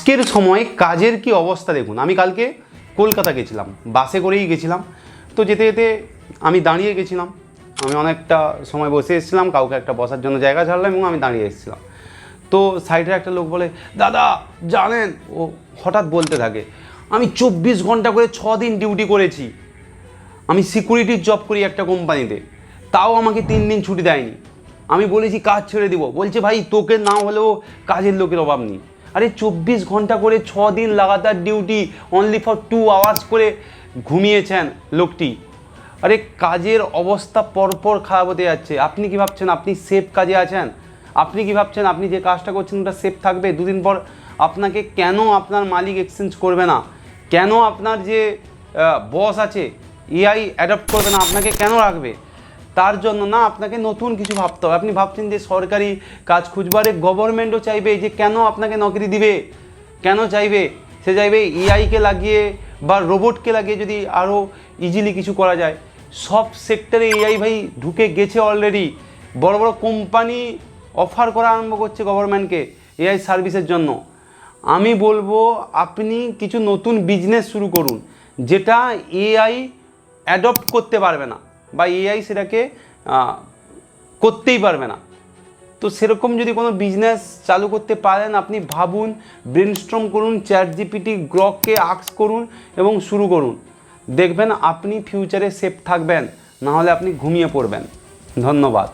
আজকের সময় কাজের কি অবস্থা দেখুন। আমি কালকে কলকাতা গেছিলাম, বাসে করেই গেছিলাম। তো যেতে যেতে আমি দাঁড়িয়ে গেছিলাম, আমি অনেকটা সময় বসে এসেছিলাম, কাউকে একটা বসার জন্য জায়গা ছাড়লাম এবং আমি দাঁড়িয়ে এসেছিলাম। তো সাইডে একটা লোক বলে, দাদা জানেন, ও হঠাৎ বলতে থাকে, আমি 24 ঘন্টা করে 6 দিন ডিউটি করেছি, আমি সিকিউরিটির জব করি একটা কোম্পানিতে, তাও আমাকে 3 দিন ছুটি দেয়নি। আমি বলেছি কাজ ছেড়ে দিব, বলছে ভাই তোকে না হলেও কাজের লোকের অভাব নেই। আরে 24 ঘন্টা করে 6 দিন লাগাতার ডিউটি, অনলি ফর 2 আওয়ার্স করে ঘুমিয়েছেন লোকটি। আরে কাজের অবস্থা পরপর খারাপ হতে যাচ্ছে। আপনি কি ভাবছেন আপনি সেফ কাজে আছেন? আপনি কি ভাবছেন আপনি যে কাজটা করছেন ওটা সেফ থাকবে? দুদিন পর আপনাকে কেন আপনার মালিক এক্সচেঞ্জ করবে না? কেন আপনার যে বস আছে এআই অ্যাডপ্ট করবে না, আপনাকে কেন রাখবে? তার জন্য না, আপনাকে নতুন কিছু ভাবতে হবে। আপনি ভাবছেন যে সরকারি কাজ খুঁজবারে গভর্নমেন্টও চাইবে যে কেন আপনাকে নকরি দিবে, কেন চাইবে? সে চাইবে এআইকে লাগিয়ে বা রোবটকে লাগিয়ে যদি আরও ইজিলি কিছু করা যায়। সব সেক্টরে এআই ভাই ঢুকে গেছে অলরেডি। বড় বড় কোম্পানি অফার করা আরম্ভ করছে গভর্নমেন্টকে এআই সার্ভিসের জন্য। আমি বলবো আপনি কিছু নতুন বিজনেস শুরু করুন যেটা এআই অ্যাডপ্ট করতে পারবে না বা এআই সেটাকে করতেই পারবে না। তো সেরকম যদি কোনো বিজনেস চালু করতে পারেন, আপনি ভাবুন, ব্রেনস্টর্ম করুন, চ্যাটজিপিটি গ্রককে আস্ক করুন এবং শুরু করুন। দেখবেন আপনি ফিউচারে সেফ থাকবেন, নাহলে আপনি ঘুমিয়ে পড়বেন। ধন্যবাদ।